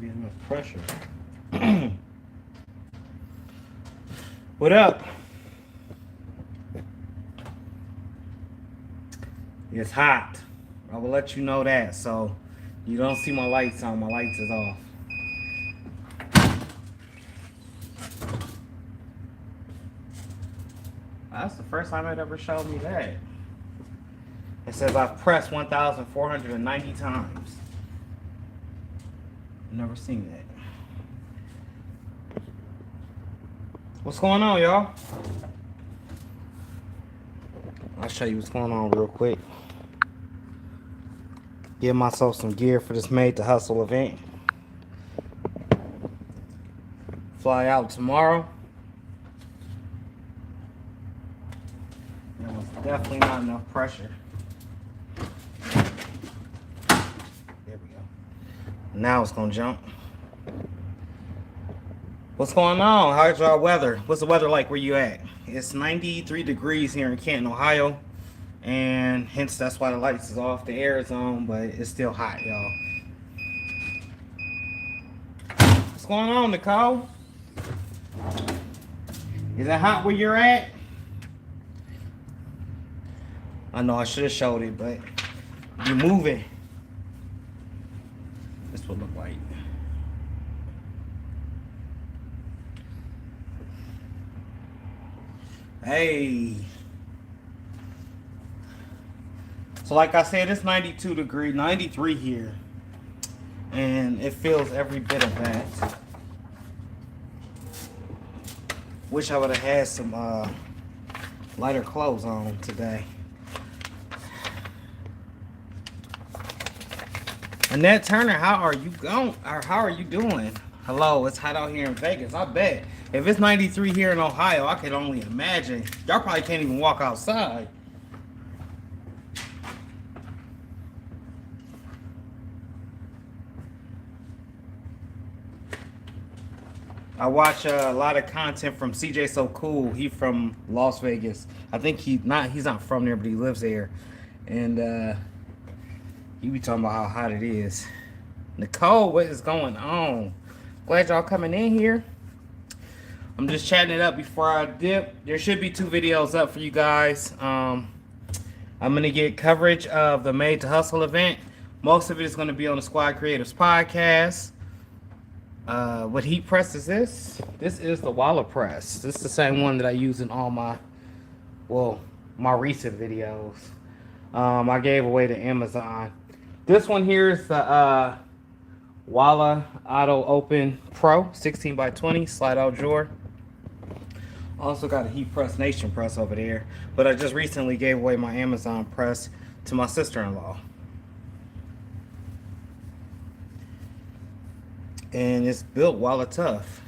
be enough pressure. What up? It's hot. I will let you know that. So you don't see my lights on. My lights is off. That's the first time it ever showed me that. It says I've pressed 1,490 times. Never seen that. What's going on, y'all? I'll show you what's going on real quick. Give myself some gear for this Made to Hustle event. Fly out tomorrow. There was definitely not enough pressure. There we go. Now it's gonna jump. What's going on? How's y'all weather? What's the weather like where you at? It's 93 degrees here in Canton, Ohio. And hence that's why the lights is off. The air is on, but it's still hot, y'all. What's going on, Nicole? Is it hot where you're at? I know I should have showed it, but you're moving. This would look like. Hey. So like I said, it's 92 degrees, 93 here. And it feels every bit of that. Wish I would have had some lighter clothes on today. Annette Turner, how are you going? Or how are you doing? Hello, it's hot out here in Vegas. I bet. If it's 93 here in Ohio, I can only imagine. Y'all probably can't even walk outside. I watch a lot of content from CJ So Cool. He from Las Vegas. I think he's not from there, but he lives there. And he be talking about how hot it is. Nicole, what is going on? Glad y'all coming in here. I'm just chatting it up before I dip. There should be 2 videos up for you guys. I'm going to get coverage of the Made to Hustle event. Most of it is going to be on the Squad Creatives podcast. What heat press is this? This is the Walla press. This is the same one that I use in all my recent videos. I gave away to Amazon. This one here is the Walla Auto Open Pro 16 by 20 slide out drawer. Also got a heat press Nation press over there, but I just recently gave away my Amazon press to my sister-in-law. And it's built Walla Tough.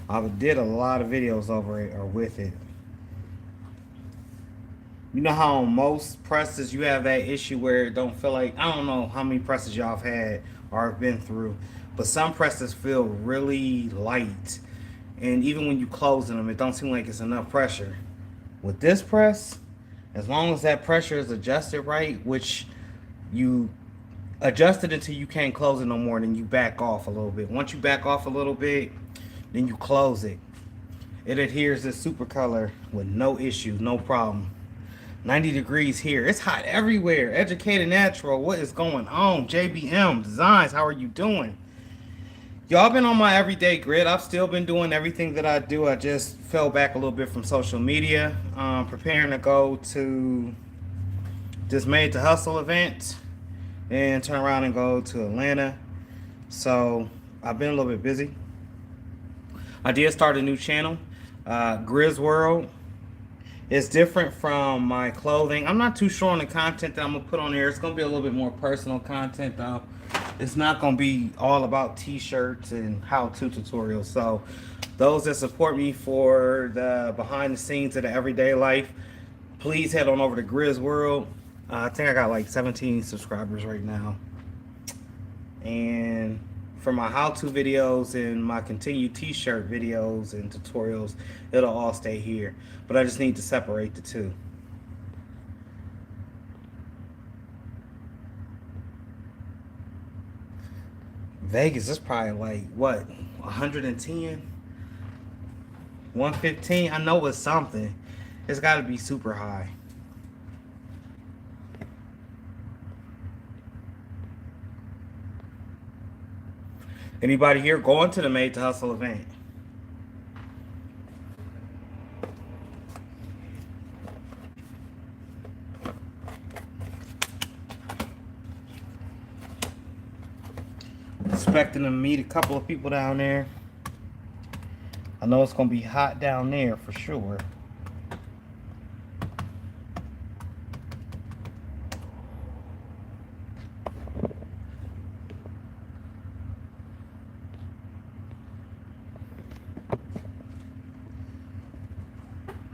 I did a lot of videos over it or with it. You know how on most presses you have that issue where it don't feel like, I don't know how many presses y'all have had or have been through, but some presses feel really light. And even when you closing them, it don't seem like it's enough pressure. With this press, as long as that pressure is adjusted right, which you adjust it until you can't close it no more, then you back off a little bit. Once you back off a little bit, then you close it. It adheres this super color with no issues, no problem. 90 degrees here. It's hot everywhere. Educated Natural, what is going on? JBM Designs, how are you doing? Y'all been on my everyday grid. I've still been doing everything that I do. I just fell back a little bit from social media. Preparing to go to this Made to Hustle event and turn around and go to Atlanta. So I've been a little bit busy. I did start a new channel, Grizz World. It's different from my clothing. I'm not too sure on the content that I'm gonna put on there. It's gonna be a little bit more personal content though. It's not gonna be all about t-shirts and how-to tutorials. So those that support me for the behind the scenes of the everyday life, please head on over to Grizz World. I think I got like 17 subscribers right now. And for my how-to videos and my continued t-shirt videos and tutorials, it'll all stay here. But I just need to separate the two. Vegas is probably like what, 110, 115. I know it's something. It's got to be super high. Anybody here going to the Made to Hustle event? Expecting to meet a couple of people down there. I know it's gonna be hot down there for sure.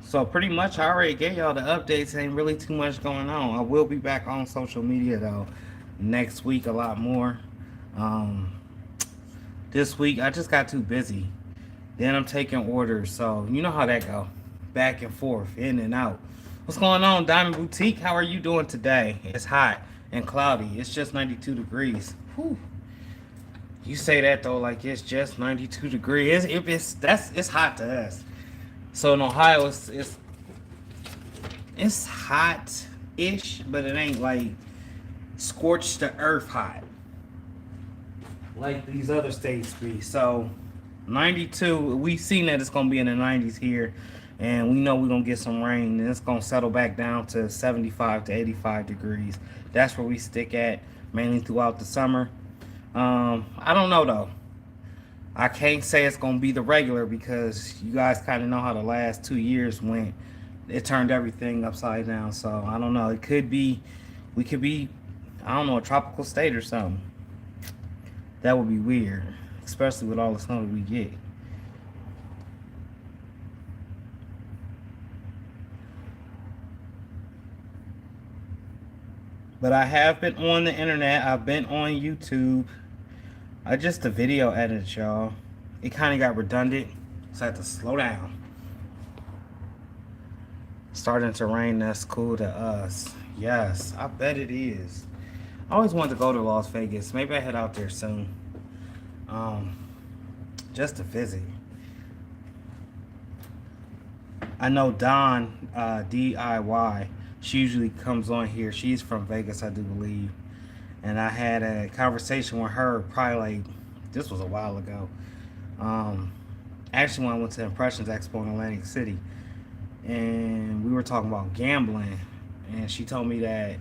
So pretty much I already gave y'all the updates. Ain't really too much going on. I will be back on social media though next week a lot more. Um, this week I just got too busy. Then I'm taking orders, so you know how that go. Back and forth, in and out. What's going on, Diamond Boutique? How are you doing today? It's hot and cloudy. It's just 92 degrees. Whew. You say that though, like it's just 92 degrees. It's hot to us. So in Ohio, it's hot-ish, but it ain't like scorched the earth hot like these other states be. So 92, we've seen that it's gonna be in the 90s here, and we know we're gonna get some rain, and it's gonna settle back down to 75 to 85 degrees. That's where we stick at mainly throughout the summer. I don't know though. I can't say it's gonna be the regular because you guys kind of know how the last 2 years went. It turned everything upside down. So I don't know. It could be, we could be, I don't know, a tropical state or something. That would be weird, especially with all the snow that we get. But I have been on the internet. I've been on YouTube. I just a video edit, y'all. It kind of got redundant, so I had to slow down. Starting to rain, that's cool to us. Yes, I bet it is. I always wanted to go to Las Vegas. Maybe I head out there soon. Just to visit. I know Dawn, DIY. She usually comes on here. She's from Vegas, I do believe. And I had a conversation with her probably like, this was a while ago. Actually when I went to Impressions Expo in Atlantic City. And we were talking about gambling. And she told me that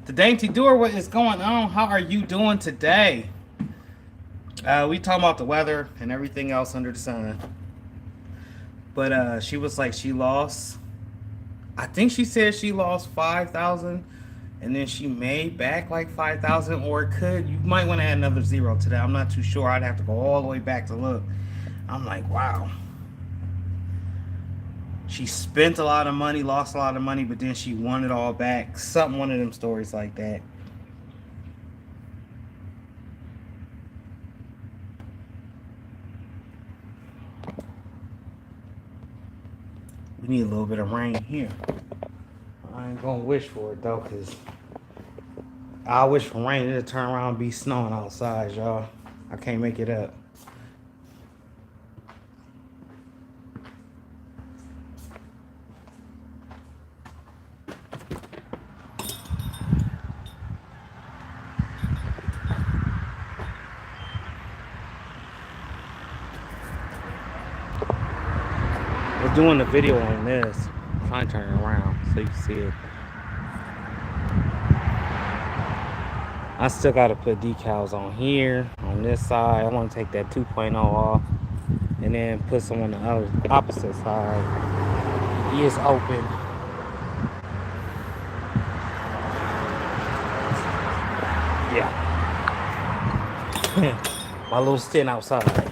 the Dainty Doer, what is going on? How are you doing today? We talking about the weather and everything else under the sun. But she was like she lost, I think she said she lost 5,000 and then she made back like 5,000, or it could, you might want to add another zero to that. I'm not too sure. I'd have to go all the way back to look. I'm like, wow. She spent a lot of money, lost a lot of money, but then she won it all back. Something, one of them stories like that. We need a little bit of rain here. I ain't gonna wish for it though, cause I wish for rain. It'll turn around and be snowing outside, y'all. I can't make it up. We're doing a video on this. I'm trying to turn it around so you can see it. I still gotta put decals on here, on this side. I want to take that 2.0 off and then put some on the other opposite side. He is open. Yeah. My little stint outside.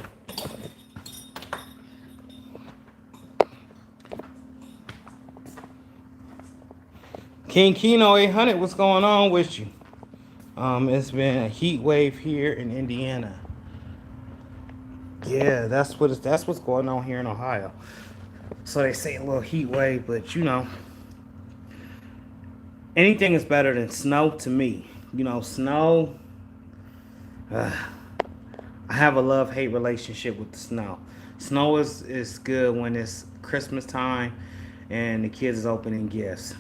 King Keno 800, what's going on with you? It's been a heat wave here in Indiana. Yeah, that's what's going on here in Ohio. So they say a little heat wave, but you know, anything is better than snow to me. You know, snow. I have a love-hate relationship with the snow. Snow is good when it's Christmas time and the kids is opening gifts.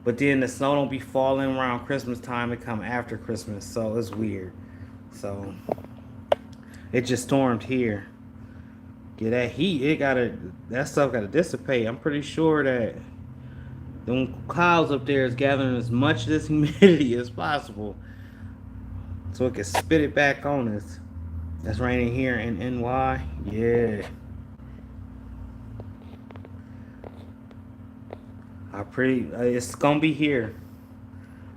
But then the snow don't be falling around Christmas time. It come after Christmas, so it's weird. So it just stormed here. Get that heat. That stuff gotta dissipate. I'm pretty sure that them clouds up there is gathering as much of this humidity as possible, so it can spit it back on us. That's raining here in NY. Yeah, it's gonna be here.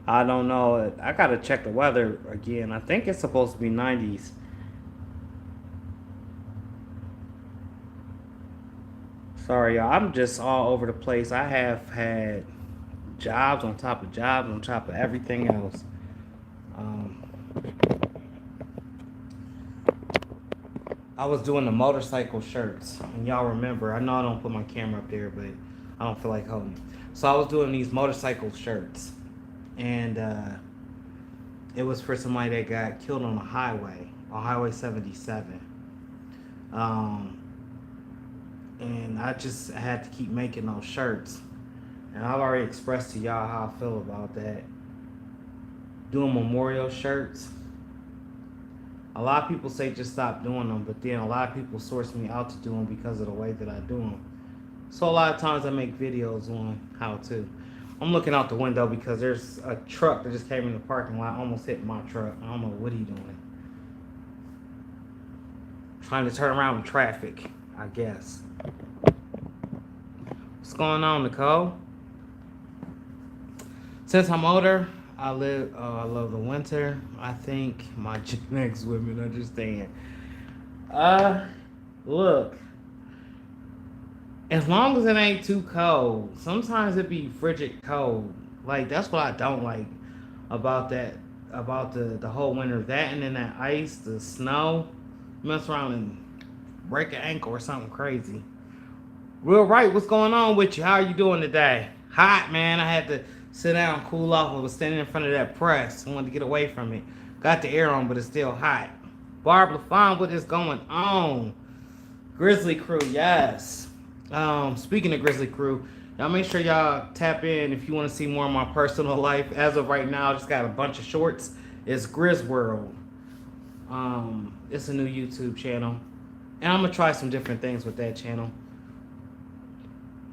I don't know. I gotta check the weather again. I think it's supposed to be 90s. Sorry, y'all. I'm just all over the place. I have had jobs on top of jobs on top of everything else. Um, I was doing the motorcycle shirts, and y'all remember. I know I don't put my camera up there, but I don't feel like holding it. So I was doing these motorcycle shirts, and it was for somebody that got killed on Highway 77. Um, and I just had to keep making those shirts. And I've already expressed to y'all how I feel about that. Doing memorial shirts. A lot of people say just stop doing them, but then a lot of people source me out to do them because of the way that I do them. So a lot of times I make videos on how to. I'm looking out the window because there's a truck that just came in the parking lot, almost hit my truck. I don't know what he doing. Trying to turn around in traffic, I guess. What's going on, Nicole? Since I'm older, I love the winter. I think my Gen X women understand. Uh, Look, as long as it ain't too cold. Sometimes it be frigid cold. Like that's what I don't like about that, about the whole winter. That and then that ice, the snow, mess around and break an ankle or something crazy. Real right, what's going on with you? How are you doing today? Hot, man. I had to sit down, cool off. I was standing in front of that press. I wanted to get away from it. Got the air on, but it's still hot. Barb LaFon, what is going on? Grizzly Crew, yes. Speaking of Grizzly Crew, y'all make sure y'all tap in if you want to see more of my personal life. As of right now, I just got a bunch of shorts. It's Grizz World. It's a new YouTube channel. And I'm going to try some different things with that channel.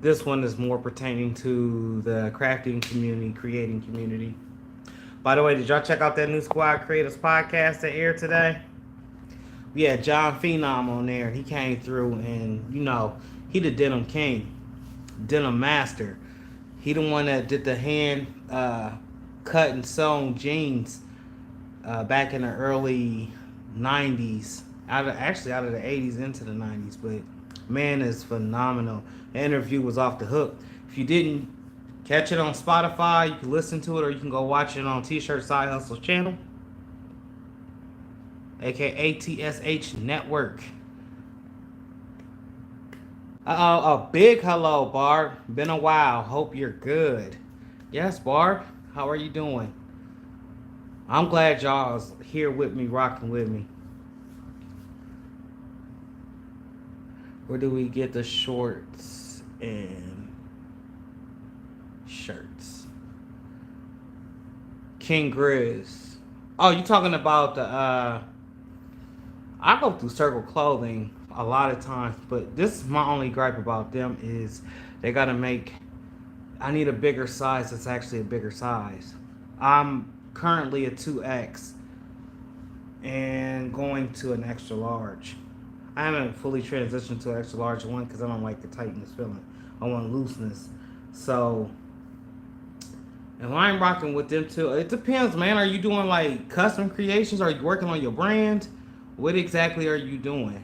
This one is more pertaining to the crafting community, creating community. By the way, did y'all check out that new Squad Creators podcast that aired today? We had John Phenom on there, and he came through, and, he the denim king, denim master. He the one that did the hand cut and sewn jeans back in the early 90s, out of the 80s into the 90s, but man is phenomenal. The interview was off the hook. If you didn't catch it on Spotify, you can listen to it, or you can go watch it on T-Shirt Side Hustle's channel, aka TSH Network. A big hello, Barb. Been a while. Hope you're good. Yes, Barb. How are you doing? I'm glad y'all's here with me, rocking with me. Where do we get the shorts and shirts? King Grizz. Oh, you talking about the I go through Circle Clothing a lot of times, but this is my only gripe about them is they gotta make, I need a bigger size that's actually a bigger size. I'm currently a 2X and going to an extra large. I haven't fully transitioned to an extra large one because I don't like the tightness feeling. I want looseness. So, if I'm rocking with them too, it depends, man. Are you doing like custom creations? Are you working on your brand? What exactly are you doing?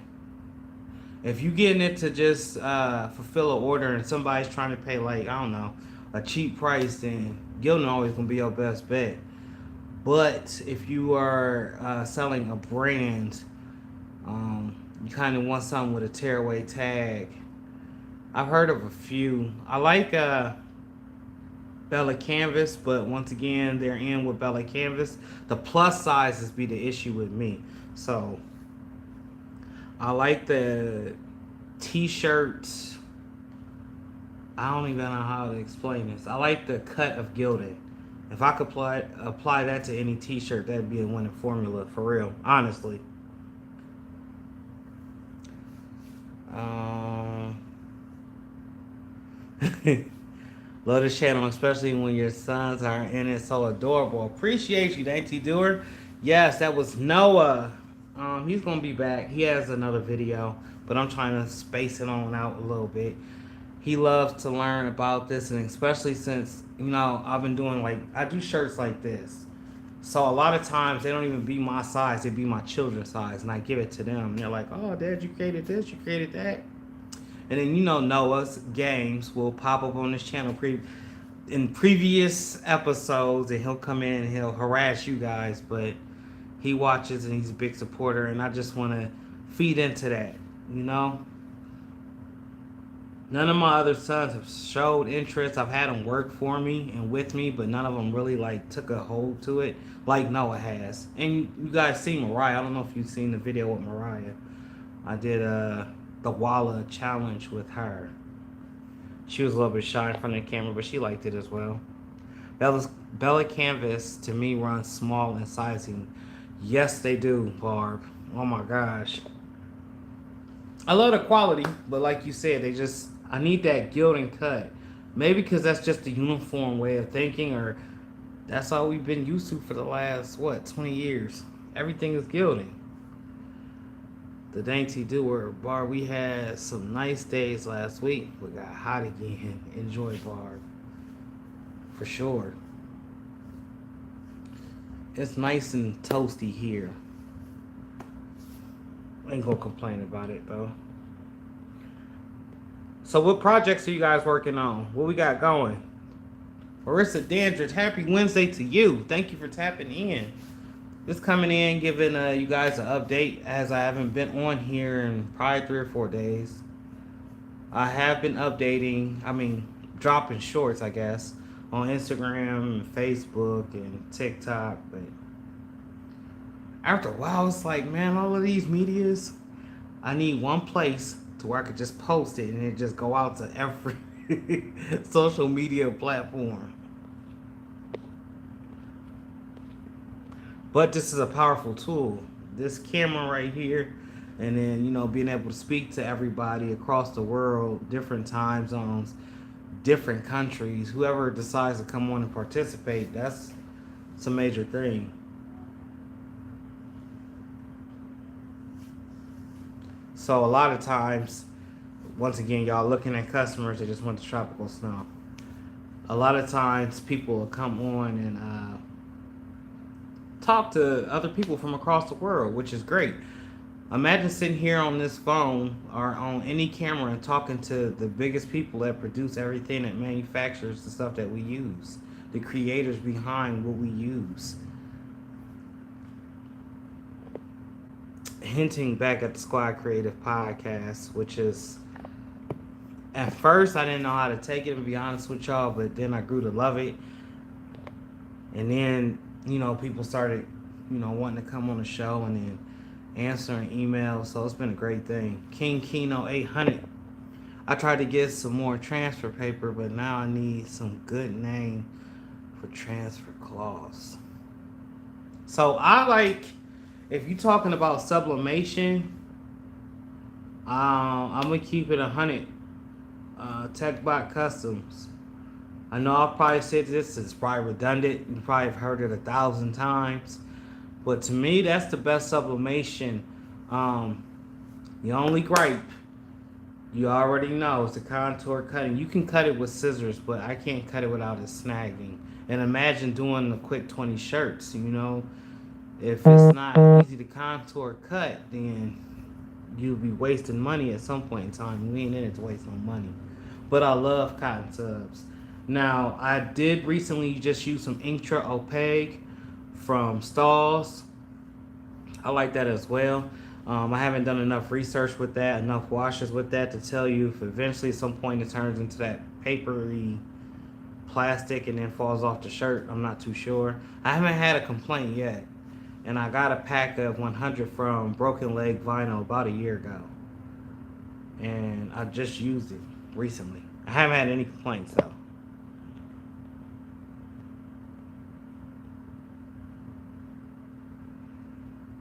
If you getting it to just fulfill an order and somebody's trying to pay like, I don't know, a cheap price, then Gildan always gonna be your best bet. But if you are selling a brand, you kind of want something with a tearaway tag. I've heard of a few. I like Bella Canvas, but once again, they're in with Bella Canvas. The plus sizes be the issue with me. So I like the t-shirts. I don't even know how to explain this. I like the cut of gilding. If I could apply that to any t-shirt, that'd be a winning formula for real, honestly. Um, Love this channel, especially when your sons are in it. So adorable. Appreciate you, Dainty Doer. Yes, that was Noah. He's gonna be back. He has another video, but I'm trying to space it on out a little bit. He loves to learn about this, and especially since I've been doing I do shirts like this. So a lot of times they don't even be my size; they be my children's size, and I give it to them. And they're like, "Oh, Dad, you created this, you created that." And then Noah's games will pop up on this channel in previous episodes, and he'll come in and he'll harass you guys. But he watches and he's a big supporter, and I just want to feed into that. You know, none of my other sons have showed interest. I've had them work for me and with me, but none of them really took a hold to it like Noah has. And you guys see Mariah. I don't know if you've seen the video with Mariah. I did the Walla challenge with her. She was a little bit shy in front of the camera, but she liked it as well. Bella Canvas to me runs small and sizing. Yes, they do, Barb. Oh my gosh. I love the quality, but like you said, I need that gilding cut. Maybe because that's just the uniform way of thinking, or that's all we've been used to for the last, 20 years. Everything is gilding. The Dainty Doer. Barb, we had some nice days last week. We got hot again. Enjoy, Barb. For sure. It's nice and toasty here. I ain't gonna complain about it, though. So what projects are you guys working on? What we got going? Marissa Dandridge, happy Wednesday to you. Thank you for tapping in. Just coming in, giving you guys an update, as I haven't been on here in probably 3 or 4 days. I have been updating, dropping shorts, I guess, on Instagram and Facebook and TikTok. But after a while, it's like, man, all of these medias, I need one place to where I could just post it and it just go out to every social media platform. But this is a powerful tool. This camera right here, and then, being able to speak to everybody across the world, different time zones, different countries, whoever decides to come on and participate, that's a major thing. So a lot of times, once again, y'all looking at customers that just want the tropical snow. A lot of times people will come on and talk to other people from across the world, which is great. Imagine sitting here on this phone or on any camera and talking to the biggest people that produce everything that manufactures the stuff that we use, the creators behind what we use. Hinting back at the Squad Creative Podcast, which is, at first I didn't know how to take it, to be honest with y'all, but then I grew to love it. And then people started, wanting to come on the show and then answering emails. So it's been a great thing. King Kino 800. I tried to get some more transfer paper, but now I need some good name for transfer clause. So if you're talking about sublimation, I'm going to keep it 100. TechBot Customs. I know I've probably said this, it's probably redundant. You probably have heard it 1,000 times. But to me, that's the best sublimation. The only gripe, you already know, is the contour cutting. You can cut it with scissors, but I can't cut it without it snagging. And imagine doing the quick 20 shirts, If it's not easy to contour cut, then you'll be wasting money at some point in time. We ain't in it to waste no money. But I love cotton subs. Now, I did recently just use some Intra Opaque from Stalls. I like that as well. I haven't done enough research with that, enough washes with that to tell you if eventually at some point it turns into that papery plastic and then falls off the shirt. I'm not too sure. I haven't had a complaint yet. And I got a pack of 100 from Broken Leg Vinyl about a year ago. And I just used it recently. I haven't had any complaints though.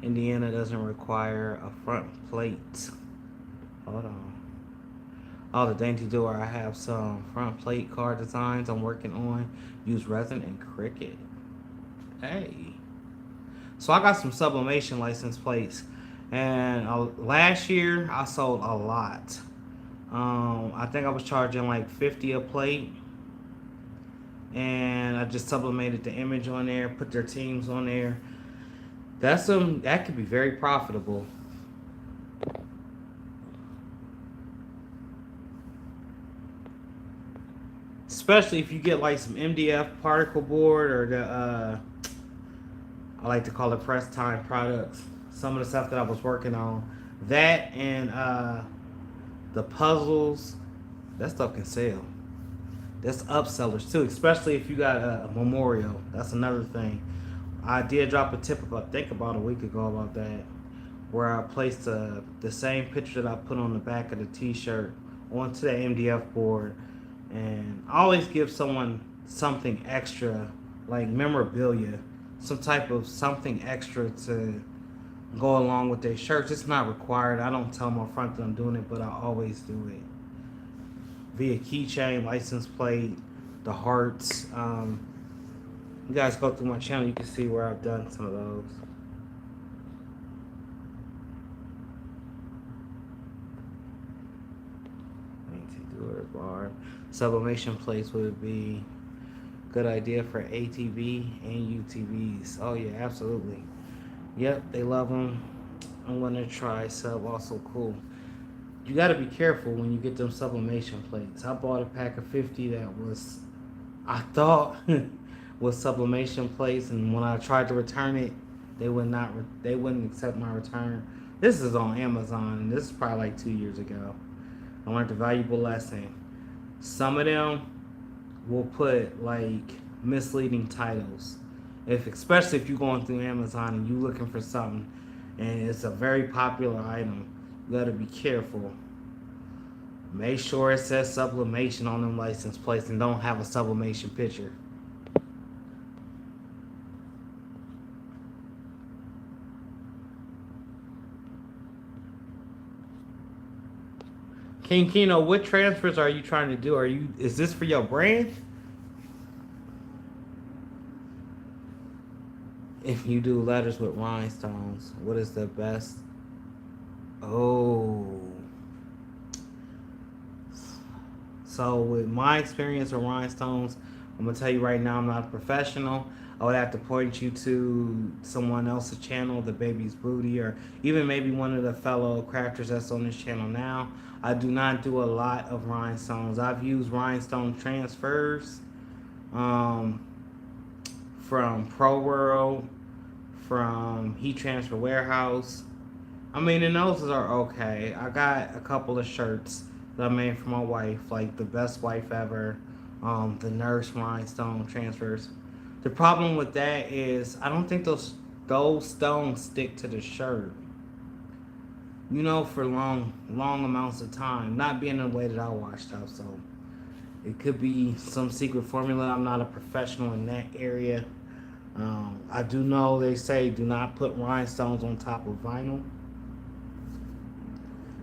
Indiana doesn't require a front plate. Hold on. Oh, the dainty door. I have some front plate card designs I'm working on. Use resin and Cricut. Hey. So I got some Sublimation license plates. And last year I sold a lot. I think I was charging like 50 a plate. And I just sublimated the image on there, put their teams on there. That could be very profitable. Especially if you get like some MDF particle board or the I like to call it press time products. Some of the stuff that I was working on. That and the puzzles, that stuff can sell. That's upsellers too, especially if you got a memorial. That's another thing. I did drop a tip about, I think about a week ago about that, where I placed the same picture that I put on the back of the t-shirt onto the MDF board. And I always give someone something extra, like memorabilia, some type of something extra to go along with their shirts. It's not required. I don't tell them up front that I'm doing it, but I always do it. Via keychain, license plate, the hearts. You guys go through my channel, you can see where I've done some of those. Bar. Sublimation plates would be good idea for ATV and UTVs. Oh yeah, absolutely. Yep, they love them. I'm gonna try sub. Also cool. You got to be careful when you get them sublimation plates. I bought a pack of 50 that was, I thought was sublimation plates, and when I tried to return it, they wouldn't accept my return. This is on Amazon, and this is probably like 2 years ago. I learned a valuable lesson. Some of them will put like misleading titles. Especially if you're going through Amazon and you're looking for something and it's a very popular item, you gotta be careful. Make sure it says sublimation on them license plates and don't have a sublimation picture. King Kino, what transfers are you trying to do? Is this for your brand? If you do letters with rhinestones, what is the best? Oh. So with my experience with rhinestones, I'm gonna tell you right now, I'm not a professional. I would have to point you to someone else's channel, the Baby's Booty, or even maybe one of the fellow crafters that's on this channel now. I do not do a lot of rhinestones. I've used rhinestone transfers from Pro World, from Heat Transfer Warehouse. I mean, and those are okay. I got a couple of shirts that I made for my wife, like the best wife ever, the nurse rhinestone transfers. The problem with that is I don't think those stones stick to the shirt. You know, for long amounts of time. Not being the way that I wash stuff, so it could be some secret formula. I'm not a professional in that area. I do know they say do not put rhinestones on top of vinyl.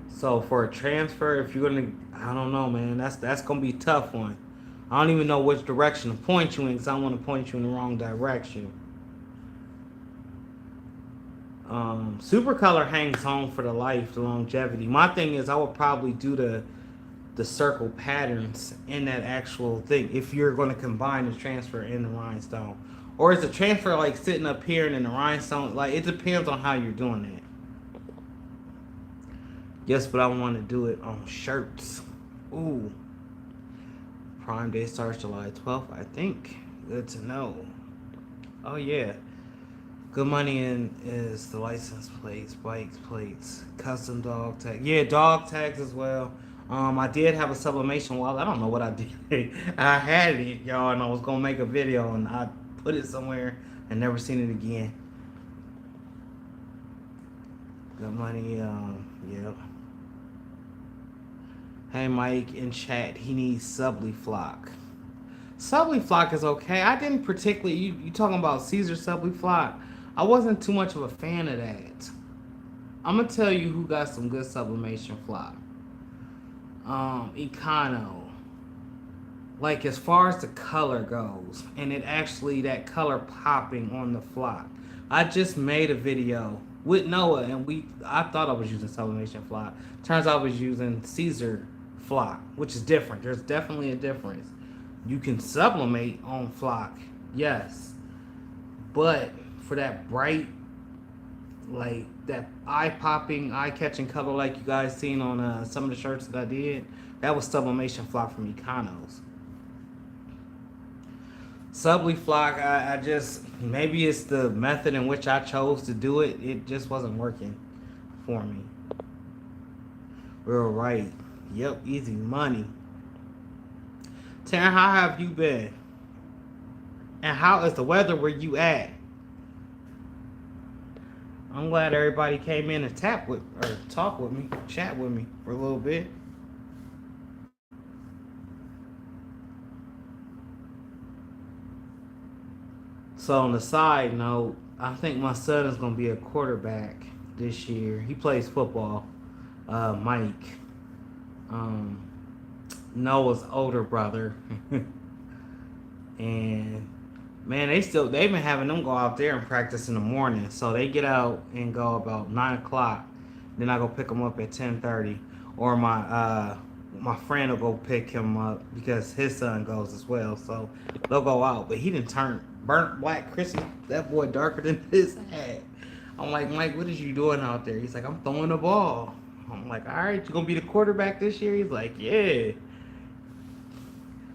So for a transfer, if you're gonna, I don't know, man, that's gonna be a tough one. I don't even know which direction to point you in, because I want to point you in the wrong direction. Super color hangs on for the life, the longevity. My thing is, I would probably do the circle patterns in that actual thing if you're going to combine the transfer and the rhinestone. Or is the transfer like sitting up here and then the rhinestone? Like, it depends on how you're doing that. Yes, but I want to do it on shirts. Ooh. Prime Day starts July 12th, I think. Good to know. Oh, yeah. Good money in is the license plates, bike plates, custom dog tags. Yeah, dog tags as well. I did have a sublimation wallet. I don't know what I did. I had it, y'all, and I was going to make a video, and I put it somewhere and never seen it again. Good money. Yep. Hey, Mike in chat. He needs Subly Flock. Subly Flock is okay. I didn't particularly. You talking about Caesar Subly Flock? I wasn't too much of a fan of that. I'm gonna tell you who got some good sublimation flock. Econo. Like as far as the color goes, and it actually that color popping on the flock. I just made a video with Noah, and I thought I was using sublimation flock. Turns out I was using Caesar flock, which is different. There's definitely a difference. You can sublimate on flock, yes, but for that bright, like that eye popping, eye catching color, like you guys seen on some of the shirts that I did, that was sublimation flock from Econos. Subly flock, I just maybe it's the method in which I chose to do it. It just wasn't working for me. Real right. Yep, easy money. Taryn, how have you been? And how is the weather where you at? I'm glad everybody came in and talk with me, chat with me for a little bit. So on the side note, I think my son is gonna be a quarterback this year. He plays football. Mike, um, Noah's older brother, and man, they've been having them go out there and practice in the morning. So they get out and go about 9 o'clock. Then I go pick them up at 10:30, or my friend will go pick him up because his son goes as well. So they'll go out, but he didn't turn burnt black Chrissy. That boy darker than his head. I'm like, Mike, what is you doing out there? He's like, I'm throwing the ball. I'm like, all right, you gonna be the quarterback this year? He's like, yeah.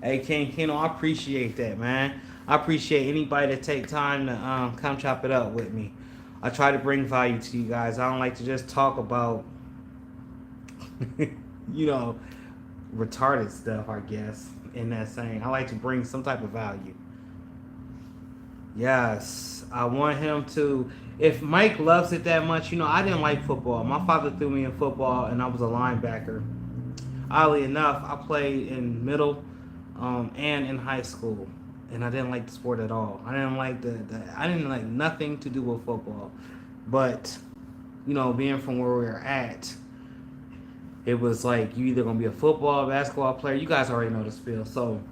Hey, King Keno, I appreciate that, man. I appreciate anybody that take time to come chop it up with me. I try to bring value to you guys. I don't like to just talk about, you know, retarded stuff, I guess, in that saying. I like to bring some type of value. Yes, I want him to. If Mike loves it that much, I didn't like football. My father threw me in football, and I was a linebacker. Oddly enough, I played in middle and in high school, and I didn't like the sport at all. I didn't like I didn't like nothing to do with football. But being from where we were at, it was like you either gonna be a football, basketball player. You guys already know the spiel. So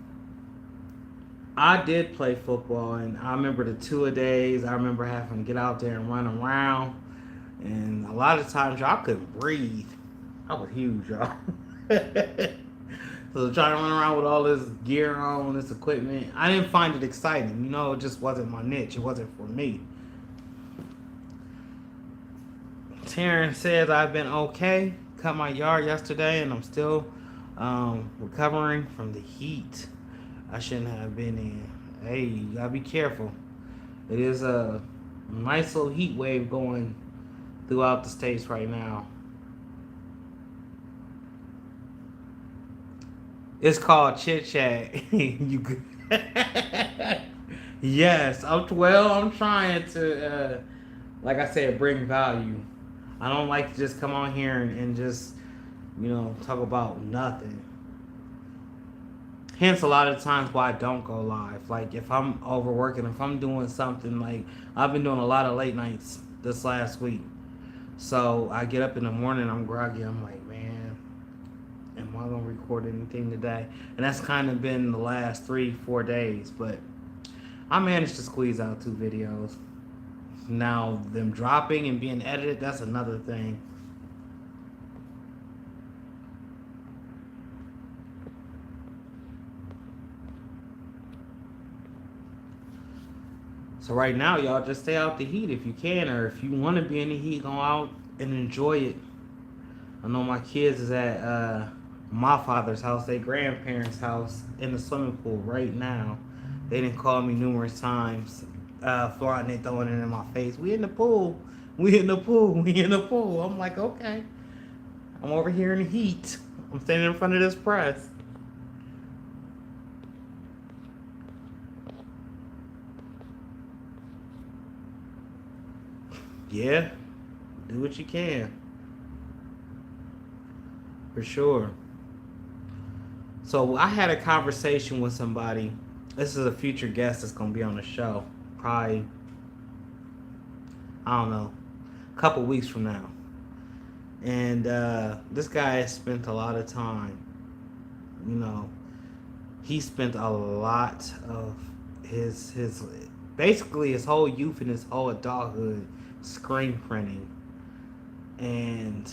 I did play football, and I remember the two-a-days. I remember having to get out there and run around, and a lot of times y'all couldn't breathe. I was huge, y'all. So trying to run around with all this gear on, this equipment, I didn't find it exciting. It just wasn't my niche. It wasn't for me. Taryn says I've been okay. Cut my yard yesterday, and I'm still recovering from the heat. I shouldn't have been in. Hey, you gotta be careful. It is a nice little heat wave going throughout the states right now. It's called Chit Chat. You yes, I'm trying to, like I said, bring value. I don't like to just come on here and just, talk about nothing. Hence, a lot of times why I don't go live. Like if I'm overworking, if I'm doing something, like I've been doing a lot of late nights this last week. So I get up in the morning, I'm groggy. I'm like, man, am I gonna record anything today? And that's kind of been the last 3-4 days. But I managed to squeeze out 2 videos. Now them dropping and being edited, that's another thing. So right now, y'all just stay out the heat if you can, or if you want to be in the heat, go out and enjoy it. I know my kids is at my father's house, their grandparents' house, in the swimming pool right now. They didn't call me numerous times, flaunting it, throwing it in my face. We in the pool. We in the pool. We in the pool. I'm like, okay. I'm over here in the heat. I'm standing in front of this press. Yeah. Do what you can. For sure. So I had a conversation with somebody. This is a future guest that's gonna be on the show. Probably, I don't know, a couple weeks from now. And this guy has spent a lot of time, you know, he spent a lot of his basically his whole youth and his whole adulthood screen printing. And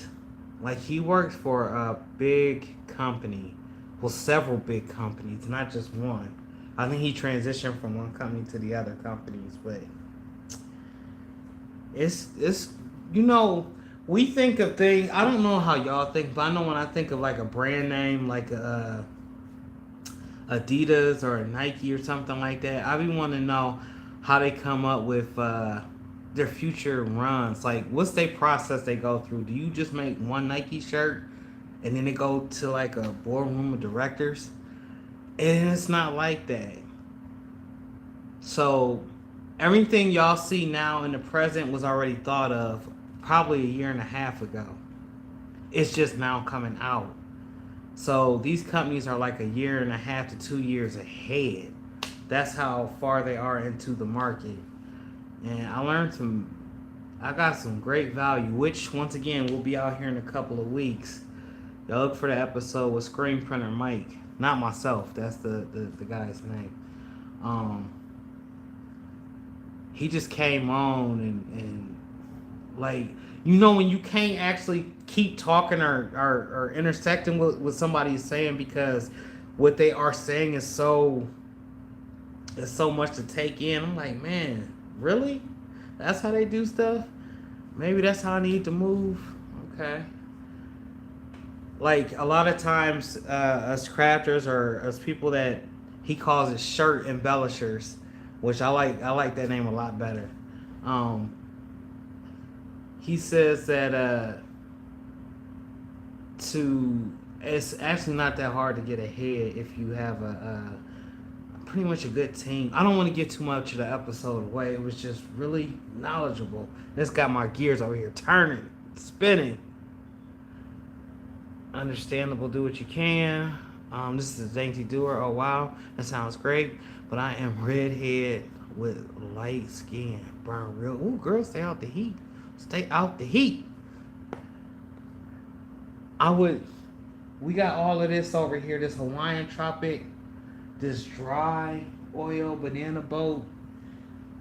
like he worked for a big company, well, several big companies, not just one. I think he transitioned from one company to the other companies, but it's you know, we think of things. I don't know how y'all think, but I know when I think of like a brand name, like a Adidas or a Nike or something like that, I be wanting to know how they come up with their future runs. Like, what's their process they go through? Do you just make one Nike shirt and then they go to like a boardroom of directors? And it's not like that. So everything y'all see now in the present was already thought of probably a year and a half ago. It's just now coming out. So these companies are like a year and a half to 2 years ahead. That's how far they are into the market. And I got some great value, which once again will be out here in a couple of weeks. Y'all look for the episode with Screen Printer Mike. Not myself, that's the guy's name. Um, he just came on and like, you know, when you can't actually keep talking or intersecting with what somebody is saying because what they are saying is so it's so much to take in. I'm like, man, really? That's how they do stuff? Maybe that's how I need to move. Okay. Like a lot of times, us crafters or us people that he calls it shirt embellishers, which I like. I like that name a lot better. Um, he says that to it's actually not that hard to get ahead if you have a pretty much a good team. I don't want to get too much of the episode away. It was just really knowledgeable. This got my gears over here turning, spinning. Understandable, do what you can. This is a dainty doer. Oh wow, that sounds great. But I am redhead with light skin, burn real. Ooh, girl, stay out the heat. Stay out the heat. I would. We got all of this over here. This Hawaiian tropic, this dry oil banana boat.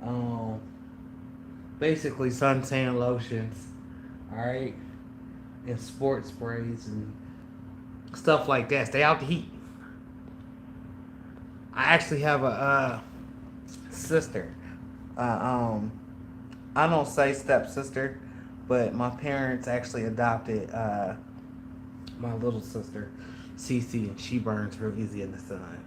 Um, basically suntan lotions. All right, and sport sprays and stuff like that. Stay out the heat. I actually have a sister. Uh, um, I don't say stepsister, but my parents actually adopted my little sister, Cece, and she burns real easy in the sun.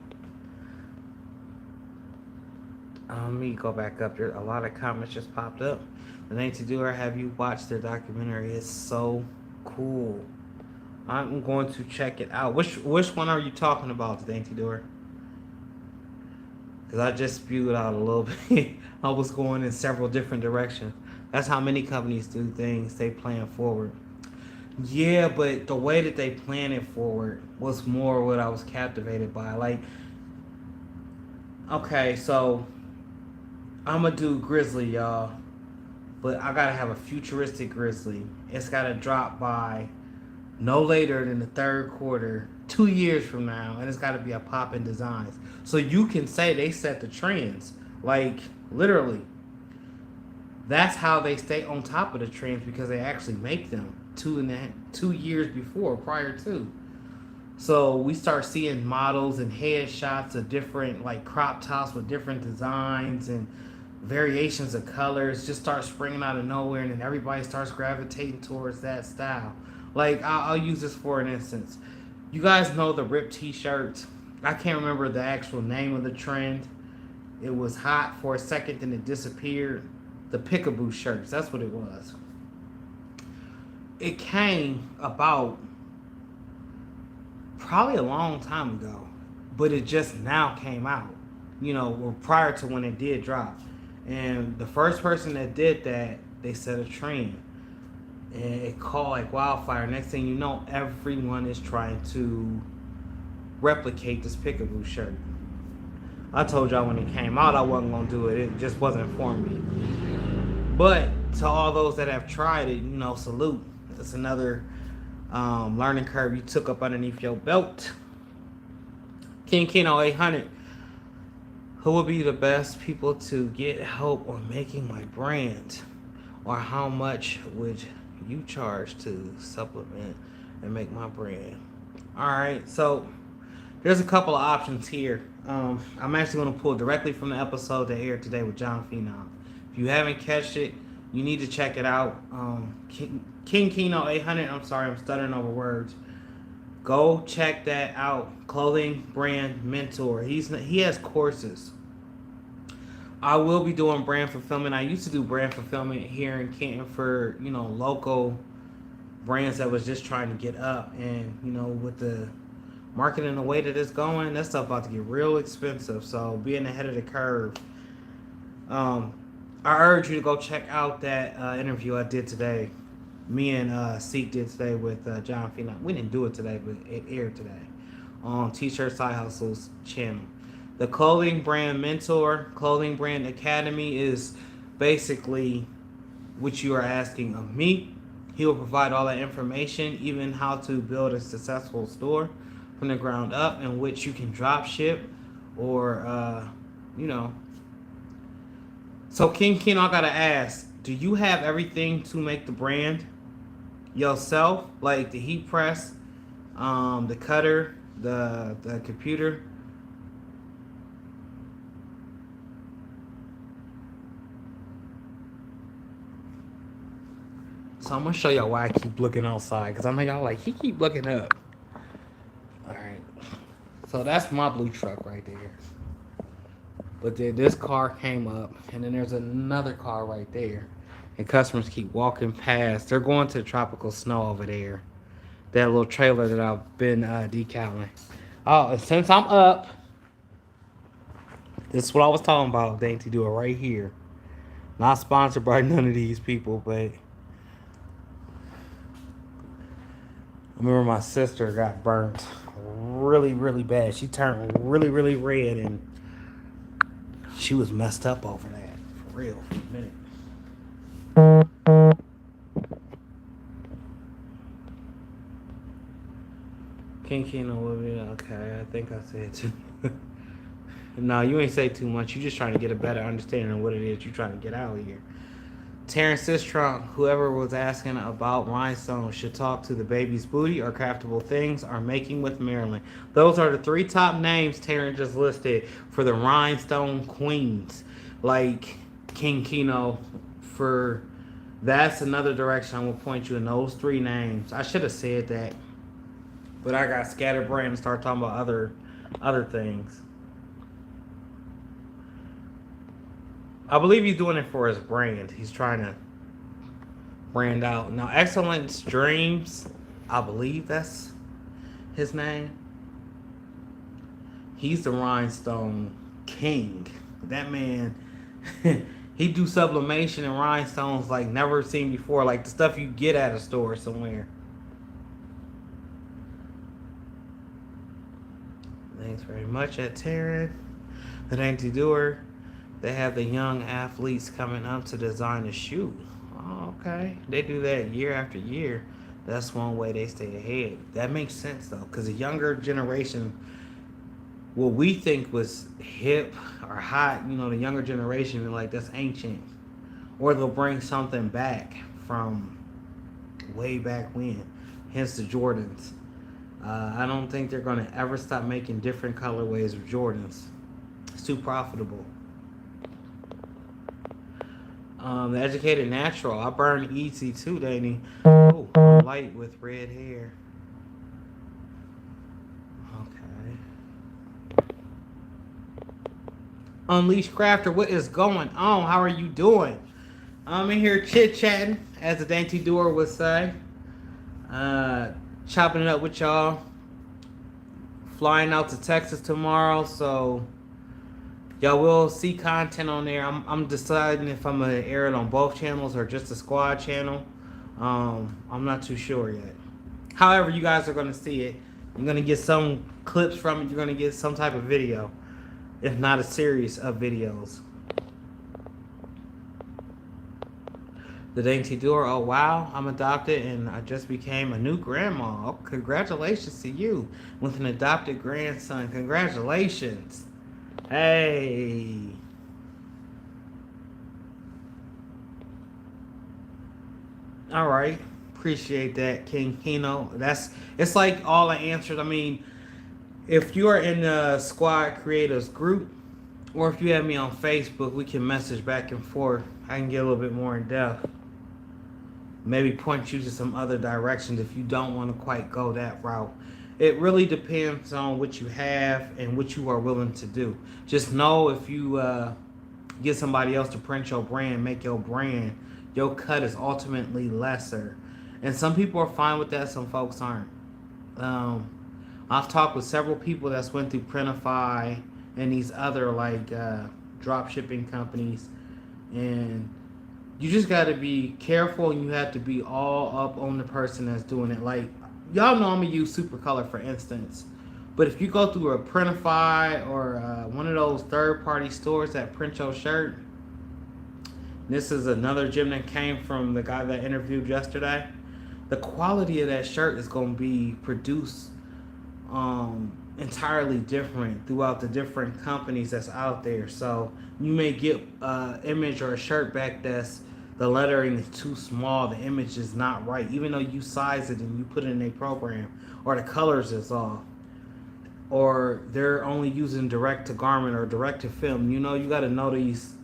Let me go back up there. A lot of comments just popped up. The thing to do, or have you watched their documentary? It's so cool. I'm going to check it out. Which one are you talking about, the Dainty Door? Because I just spewed out a little bit. I was going in several different directions. That's how many companies do things. They plan forward. Yeah, but the way that they plan it forward was more what I was captivated by. Like, okay, so I'm gonna do Grizzly, y'all. But I gotta have a futuristic Grizzly. It's gotta drop by no later than the third quarter, 2 years from now, and it's got to be a pop-in designs. So you can say they set the trends, like literally. That's how they stay on top of the trends because they actually make them 2 years before, prior to. So we start seeing models and headshots of different like crop tops with different designs and variations of colors just start springing out of nowhere, and then everybody starts gravitating towards that style. Like, I'll use this for an instance. You guys know the ripped t-shirts. I can't remember the actual name of the trend. It was hot for a second, then it disappeared. The Pickaboo shirts, that's what it was. It came about probably a long time ago, but it just now came out, you know, or prior to when it did drop. And the first person that did that, they set a trend. and it caught like wildfire. Next thing you know, everyone is trying to replicate this Peekaboo shirt. I told y'all when it came out I wasn't gonna do it. It just wasn't for me. But to all those that have tried it, salute. It's another learning curve you took up underneath your belt. King Kino 800. Who would be the best people to get help on making my brand? Or how much would you charge to supplement and make my brand? Alright, so there's a couple of options here. I'm actually going to pull directly from the episode that aired today with John Phenom. If you haven't catched it, you need to check it out. King Kino 800, I'm sorry, I'm stuttering over words. Go check that out. Clothing brand mentor. He has courses. I will be doing brand fulfillment. I used to do brand fulfillment here in Canton for, local brands that was just trying to get up. And, with the marketing the way that it's going, that stuff about to get real expensive. So being ahead of the curve. I urge you to go check out that interview I did today. Me and Seek did today with John Phenom. We didn't do it today, but it aired today on T-Shirt Side Hustle's channel. The Clothing Brand Mentor, Clothing Brand Academy is basically what you are asking of me. He will provide all that information, even how to build a successful store from the ground up, in which you can drop ship or, So King Kino, I gotta ask, do you have everything to make the brand yourself? Like the heat press, the cutter, the computer? So I'm gonna show y'all why I keep looking outside, because I know y'all like, he keep looking up. Alright. So that's my blue truck right there. But then this car came up, and then there's another car right there. And customers keep walking past. They're going to the tropical snow over there. That little trailer that I've been decaling. Oh, and since I'm up, this is what I was talking about. Dainty Do It right here. Not sponsored by none of these people, but I remember my sister got burnt really, really bad. She turned really, really red, and she was messed up over that. For real, for a minute. King Kino with me. Okay, I think I said too. No, you ain't say too much. You just trying to get a better understanding of what it is you're trying to get out here. Terrence Sistrunk, whoever was asking about rhinestones, should talk to the Baby's Booty or Craftable Things or Making with Marilyn. Those are the 3 top names Terrence just listed for the rhinestone queens. Like King Kino, for that's another direction I will point you in those 3 names. I should have said that, but I got scatterbrained and started talking about other things. I believe he's doing it for his brand. He's trying to brand out. Now, Excellence Dreams, I believe that's his name. He's the rhinestone king. That man, he do sublimation and rhinestones like never seen before. Like the stuff you get at a store somewhere. Thanks very much at Taryn. The Dainty Doer. They have the young athletes coming up to design a shoe. Oh, okay. They do that year after year. That's one way they stay ahead. That makes sense, though, because the younger generation, what we think was hip or hot, the younger generation, like, that's ancient. Or they'll bring something back from way back when. Hence the Jordans. I don't think they're going to ever stop making different colorways of Jordans. It's too profitable. The Educated Natural. I burn easy too, Danny. Oh, I'm light with red hair. Okay. Unleashed Crafter, what is going on? How are you doing? I'm in here chit-chatting, as the Dainty Doer would say. Chopping it up with y'all. Flying out to Texas tomorrow, so y'all will see content on there. I'm deciding if I'm going to air it on both channels or just the squad channel. I'm not too sure yet. However, you guys are going to see it. You're going to get some clips from it. You're going to get some type of video, if not a series of videos. The dainty doer. Oh wow, I'm adopted and I just became a new grandma. Oh, congratulations to you with an adopted grandson. Congratulations. Hey. All right. Appreciate that, King Kino. It's like all the answers. I mean, if you are in the Squad Creators group, or if you have me on Facebook, we can message back and forth. I can get a little bit more in depth. Maybe point you to some other directions if you don't want to quite go that route. It really depends on what you have and what you are willing to do. Just know if you get somebody else to print your brand, make your brand, your cut is ultimately lesser. And some people are fine with that, some folks aren't. Um, I've talked with several people that's went through Printify and these other like drop shipping companies, and you just got to be careful and you have to be all up on the person that's doing it. Like, y'all know I'm gonna use Supercolor for instance, but if you go through a Printify or one of those third-party stores that print your shirt, this is another gem that came from the guy that I interviewed yesterday. The quality of that shirt is gonna be produced entirely different throughout the different companies that's out there. So you may get an image or a shirt back that's the lettering is too small, the image is not right, even though you size it and you put it in a program, or the colors is off, or they're only using direct to garment or direct to film. You know, you got to know these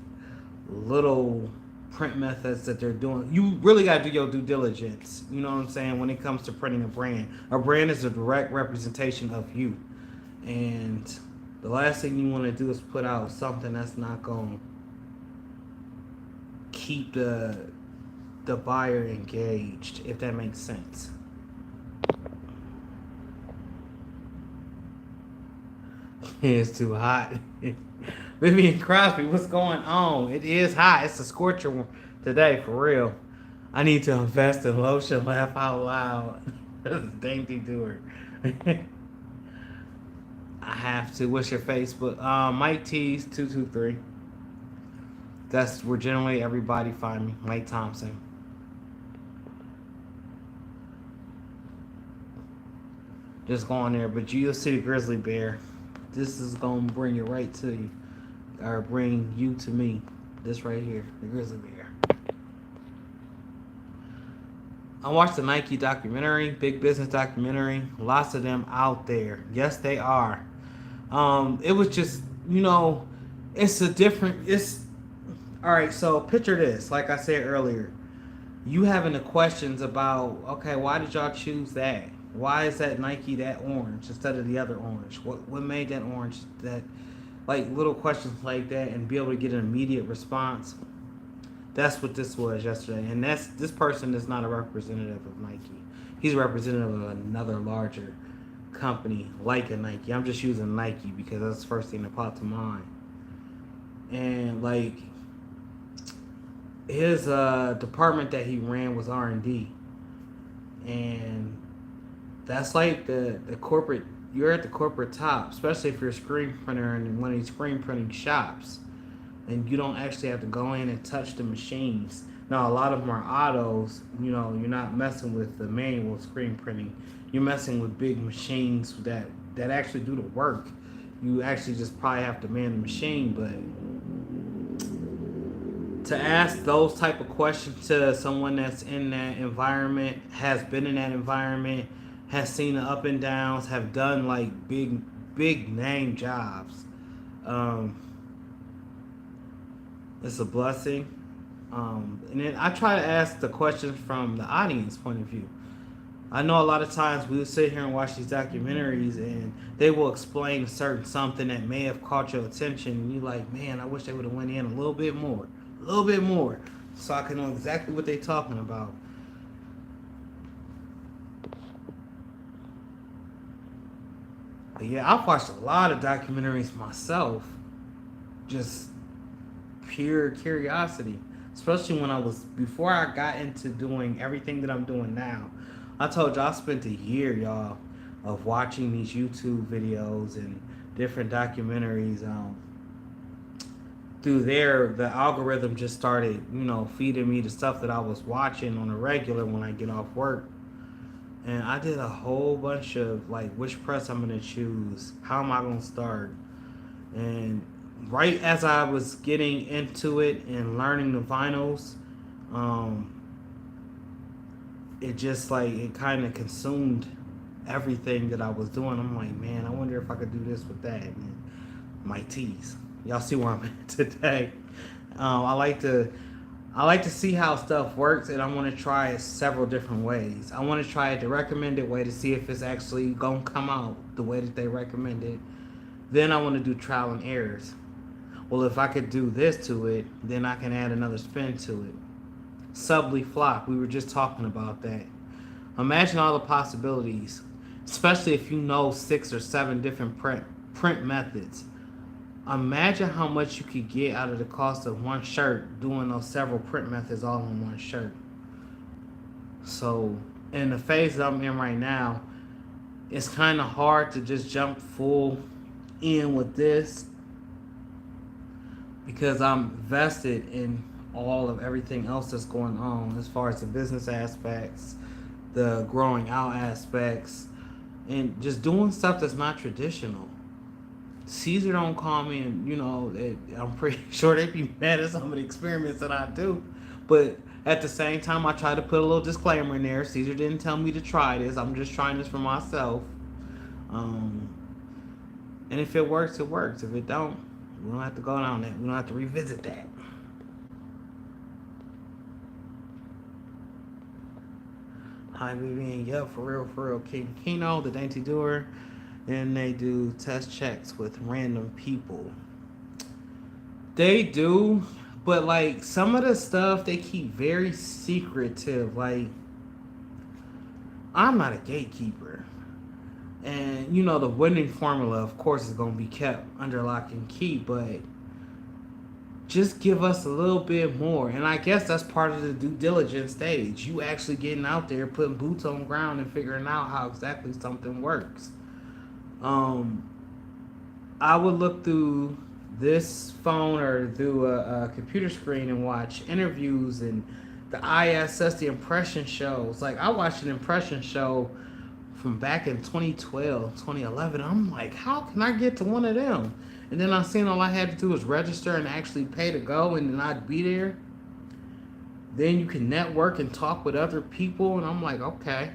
little print methods that they're doing. You really got to do your due diligence. You know what I'm saying? When it comes to printing a brand is a direct representation of you. And the last thing you want to do is put out something that's not going to keep the buyer engaged, if that makes sense. It's too hot. Vivian Crosby, what's going on? It is hot. It's a scorcher today, for real. I need to invest in lotion. Laugh out loud. That's dainty doer. I have to. What's your Facebook? Mike T's 223. That's where generally everybody find me. Mike Thompson. Just go on there. But you'll see the grizzly bear. This is gonna bring it right to you, or bring you to me. This right here, the grizzly bear. I watched the Nike documentary, big business documentary. Lots of them out there. Yes, they are. It was just, it's a different. It's all right. So picture this. Like I said earlier, you having the questions about, okay, why did y'all choose that? Why is that Nike that orange instead of the other orange? What made that orange that, like little questions like that, and be able to get an immediate response. That's what this was yesterday, and this person is not a representative of Nike. He's a representative of another larger company like a Nike. I'm just using Nike because that's the first thing that popped to mind. And like his department that he ran was R&D, and that's like the corporate. You're at the corporate top, especially if you're a screen printer in one of these screen printing shops, and you don't actually have to go in and touch the machines. Now, a lot of them are autos. You're not messing with the manual screen printing. You're messing with big machines that actually do the work. You actually just probably have to man the machine, but to ask those type of questions to someone that's in that environment, has been in that environment, has seen the up and downs, have done like big name jobs. It's a blessing. And then I try to ask the questions from the audience point of view. I know a lot of times we'll sit here and watch these documentaries and they will explain a certain something that may have caught your attention, and you're like, man, I wish they would have went in a little bit more, so I can know exactly what they're talking about. But yeah, I've watched a lot of documentaries myself, just pure curiosity. especially when before I got into doing everything that I'm doing now. I told y'all I spent a year, y'all, of watching these YouTube videos and different documentaries. Through there, the algorithm just started, feeding me the stuff that I was watching on a regular when I get off work. And I did a whole bunch of like which press I'm gonna choose, how am I gonna start, and right as I was getting into it and learning the vinyls, um, it just like it kind of consumed everything that I was doing. I'm like, man, I wonder if I could do this with that. And my tees, y'all see where I'm at today. I like to see how stuff works, and I want to try it several different ways. I want to try it the recommended way to see if it's actually gonna come out the way that they recommended. Then I want to do trial and errors. Well, if I could do this to it, then I can add another spin to it. Subly flop. We were just talking about that. Imagine all the possibilities, especially if you know 6 or 7 different print methods. Imagine how much you could get out of the cost of one shirt doing those several print methods all in one shirt. So, in the phase that I'm in right now, it's kind of hard to just jump full in with this because I'm vested in all of everything else that's going on as far as the business aspects, the growing out aspects, and just doing stuff that's not traditional. Caesar don't call me, and I'm pretty sure they'd be mad at some of the experiments that I do. But at the same time, I try to put a little disclaimer in there. Caesar didn't tell me to try this. I'm just trying this for myself. Um, and if it works, it works. If it don't, we don't have to go down that. We don't have to revisit that. Hi, Vivian. Yep, for real. King Kino, the Dainty Doer. And they do test checks with random people. They do, but like some of the stuff they keep very secretive. Like, I'm not a gatekeeper. And the winning formula, of course, is going to be kept under lock and key, but just give us a little bit more. And I guess that's part of the due diligence stage. You actually getting out there, putting boots on the ground, and figuring out how exactly something works. I would look through this phone or through a computer screen and watch interviews and the ISS, the impression shows. Like, I watched an impression show from back in 2012, 2011. I'm like, how can I get to one of them? And then I seen all I had to do was register and actually pay to go, and then I'd be there. Then you can network and talk with other people, and I'm like, okay.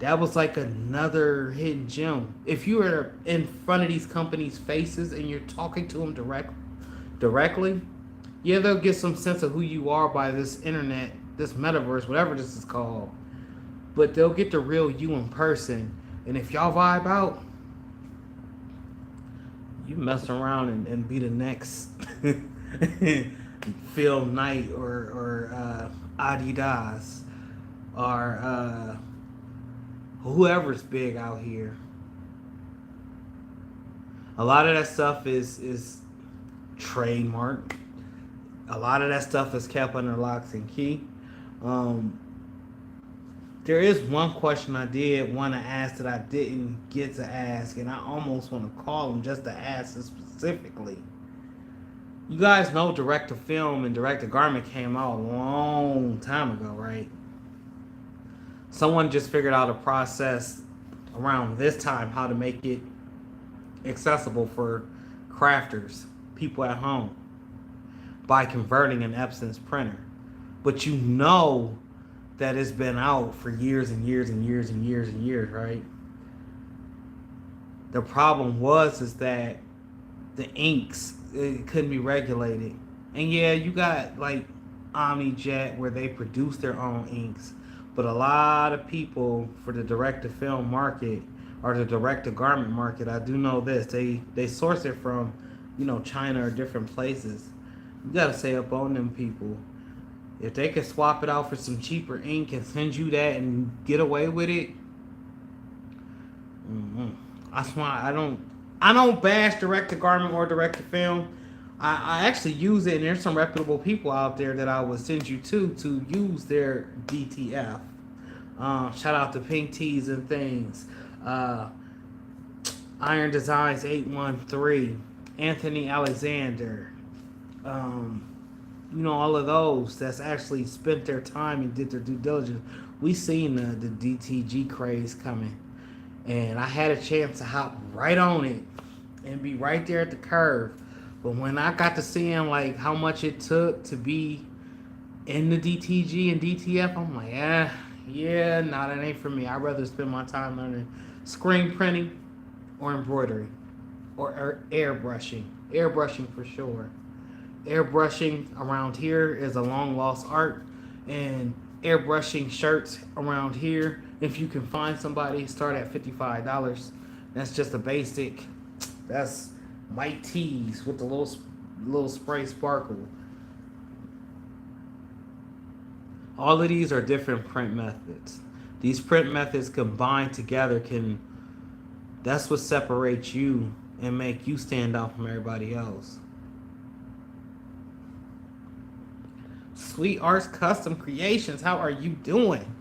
That was like another hidden gem. If you are in front of these companies' faces and you're talking to them directly, yeah, they'll get some sense of who you are by this internet, this metaverse, whatever this is called. But they'll get the real you in person. And if y'all vibe out, you mess around and be the next Phil Knight or Adidas or whoever's big out here. A lot of that stuff is trademark. A lot of that stuff is kept under locks and key. There is one question I did want to ask that I didn't get to ask, and I almost want to call him just to ask it specifically. You guys know direct to film and direct to garment came out a long time ago, right? Someone just figured out a process around this time how to make it accessible for crafters, people at home, by converting an Epson's printer. But that it's been out for years and years and years and years and years, right? The problem is that the inks, it couldn't be regulated. And yeah, you got like OmniJet where they produce their own inks. But a lot of people for the direct-to-film market or the direct-to-garment market, I do know this, they source it from, China or different places. You got to stay up on them people. If they could swap it out for some cheaper ink and send you that and get away with it, that's why I don't bash direct-to-garment or direct-to-film. I actually use it, and there's some reputable people out there that I would send you to use their DTF. Shout out to Pink Tees and Things. Uh, Iron Designs 813. Anthony Alexander. Um, all of those that's actually spent their time and did their due diligence. We seen the DTG craze coming. And I had a chance to hop right on it and be right there at the curve. But when I got to seeing like how much it took to be in the DTG and DTF, I'm like, yeah, nah, that ain't for me. I'd rather spend my time learning screen printing or embroidery or airbrushing. Airbrushing for sure. Airbrushing around here is a long lost art, and airbrushing shirts around here, if you can find somebody, start at $55. That's just a basic. That's white tees with the little spray sparkle. All of these are different print methods. These print methods combined together can. That's what separates you and make you stand out from everybody else. Sweet Arts Custom Creations, how are you doing?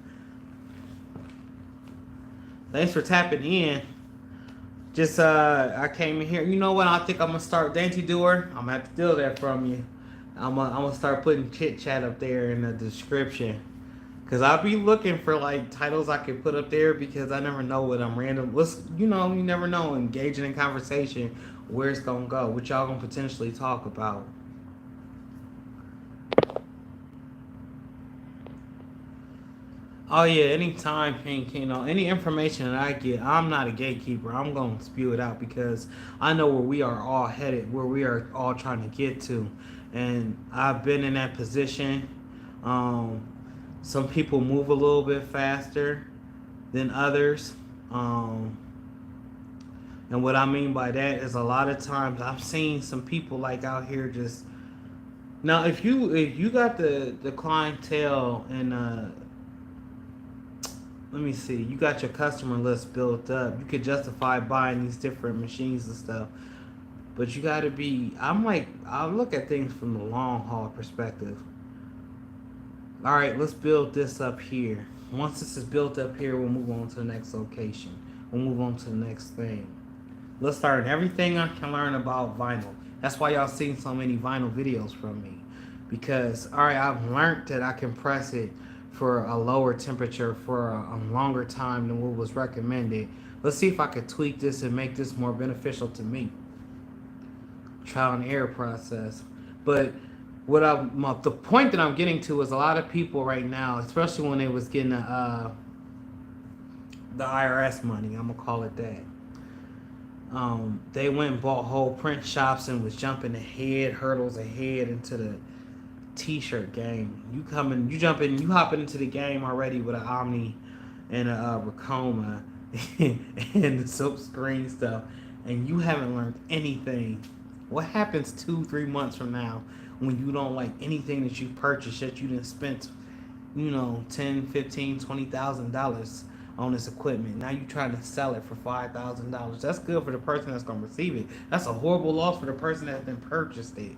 Thanks for tapping in. Just I came in here. You know what? I think I'm gonna start Dainty Doer. I'm gonna have to steal that from you. I'm gonna start putting chit chat up there in the description. Cause I'll be looking for like titles I can put up there because I never know what I'm random. You never know. Engaging in conversation, where it's gonna go, what y'all gonna potentially talk about. Oh yeah, anytime, Pink. Any information that I get, I'm not a gatekeeper. I'm gonna spew it out because I know where we are all headed, where we are all trying to get to, and I've been in that position. Um, some people move a little bit faster than others, and what I mean by that is a lot of times I've seen some people like out here just now. If you got the clientele and let me see, you got your customer list built up, you could justify buying these different machines and stuff, but you got to be, I look at things from the long haul perspective. All right, let's build this up here. Once this is built up here, we'll move on to the next location. We'll move on to the next thing. Let's learn everything I can learn about vinyl. That's why y'all seen so many vinyl videos from me, because all right, I've learned that I can press it for a lower temperature for a longer time than what was recommended. Let's see if I could tweak this and make this more beneficial to me. Trial and error process. But the point that I'm getting to is a lot of people right now, especially when they was getting the IRS money, I'm gonna call it that. They went and bought whole print shops and was jumping ahead, hurdles ahead into the T-shirt game. You hopping into the game already with an Omni and a Racoma and the silk screen stuff, and you haven't learned anything. What happens 2-3 months from now when you don't like anything that you purchased that you didn't spend, 10, 15, $20,000 on this equipment? Now you trying to sell it for $5,000. That's good for the person that's gonna receive it. That's a horrible loss for the person that's been purchased it.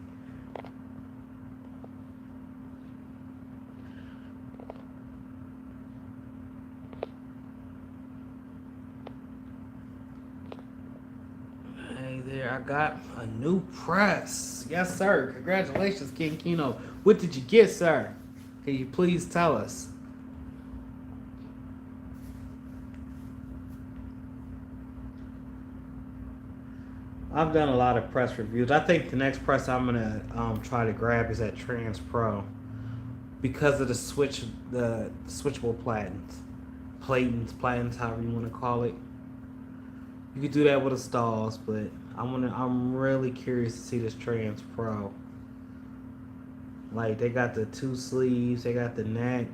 There, I got a new press. Yes, sir. Congratulations, King Kino. What did you get, sir? Can you please tell us? I've done a lot of press reviews. I think the next press I'm gonna try to grab is that Trans Pro because of the switchable platens, however you want to call it. You could do that with a Stalls, but I'm really curious to see this Trans Pro. Like they got the two sleeves, they got the neck,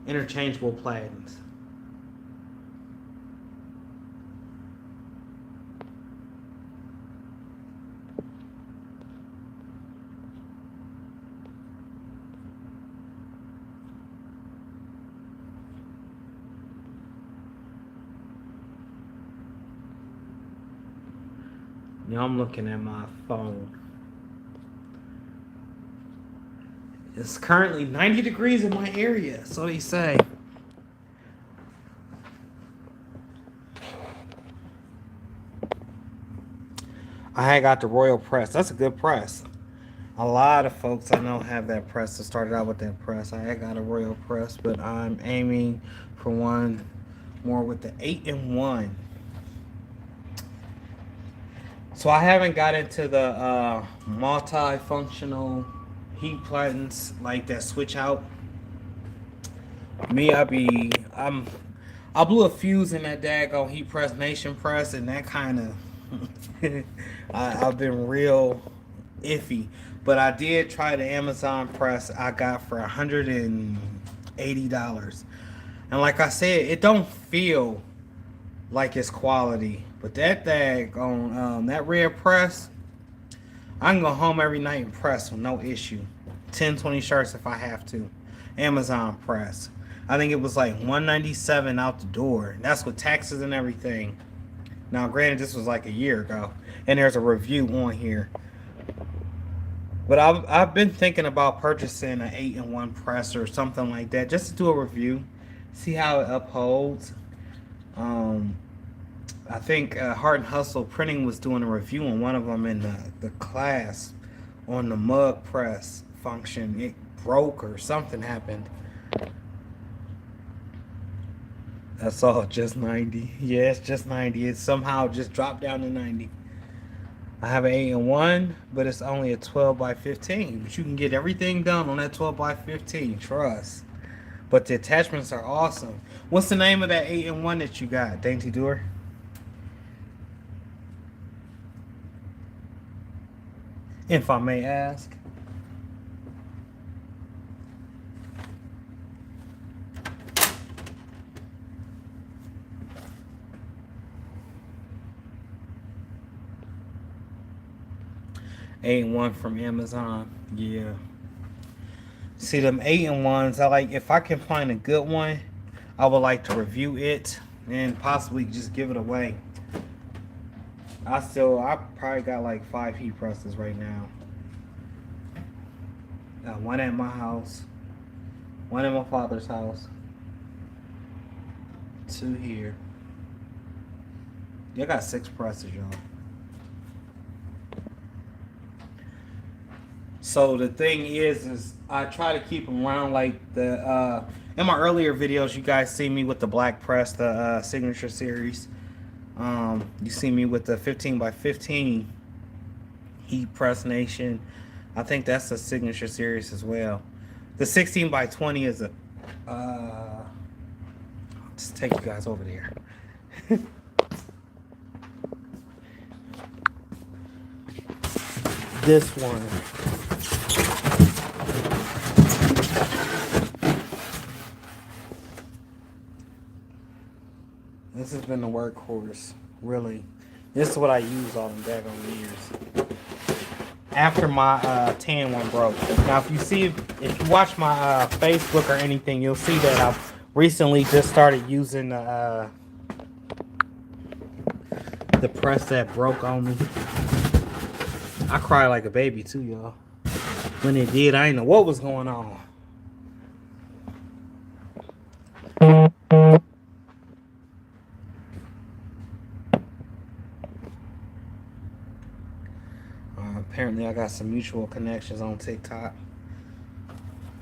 interchangeable platens. I'm looking at my phone. It's currently 90 degrees in my area, so they say. I had got the Royal Press. That's a good press. A lot of folks I know have that press. That started out with that press. I had got a Royal Press, but I'm aiming for one more with the 8-in-1. So I haven't got into the multi-functional heat buttons like that switch out. Me, I blew a fuse in that daggone heat press nation press, and that kind of I've been real iffy. But I did try the Amazon press I got for $180, and like I said, it don't feel like it's quality. But that daggone that red press, I can go home every night and press with no issue. 10, 20 shirts if I have to. Amazon press. I think it was like $197 out the door. That's with taxes and everything. Now, granted, this was like a year ago, and there's a review on here. But I've been thinking about purchasing an 8-in-1 press or something like that, just to do a review, see how it upholds. I think Heart and Hustle Printing was doing a review on one of them in the class on the mug press function. It broke or something happened. That's all, just 90. Yeah, it's just 90. It somehow just dropped down to 90. I have an 8-in-1, but it's only a 12 by 15. But you can get everything done on that 12 by 15, trust. But the attachments are awesome. What's the name of that 8-in-1 that you got, Dainty Doer? If I may ask. A1 from Amazon. Yeah. See them 8-in-1s. I like, if I can find a good one, I would like to review it and possibly just give it away. I probably got like 5 heat presses right now. Got one at my house, one at my father's house, 2 here. I got 6 presses, y'all. So the thing is I try to keep them around like the in my earlier videos. You guys see me with the black press, the signature series. You see me with the 15 by 15 heat press nation. I think that's the signature series as well. The 16 by 20 is a I'll just take you guys over there. This one. This has been the workhorse, really. This is what I use all the daggone years. After my tan one broke. Now, if you watch my Facebook or anything, you'll see that I've recently just started using the press that broke on me. I cried like a baby too, y'all. When it did, I didn't know what was going on. Apparently I got some mutual connections on TikTok.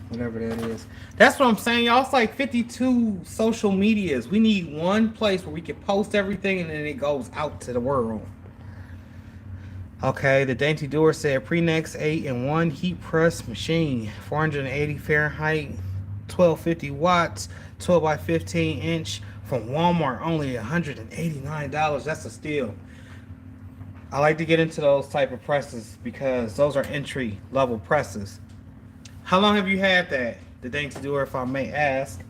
Whatever that is. That's what I'm saying, y'all. It's like 52 social medias. We need one place where we can post everything and then it goes out to the world. Okay, the Dainty Doer said Prenex 8-in-1 heat press machine. 480 Fahrenheit, 1250 watts, 12 by 15 inch from Walmart, only $189. That's a steal. I like to get into those type of presses because those are entry level presses. How long have you had that, the Dainty Doer, if I may ask?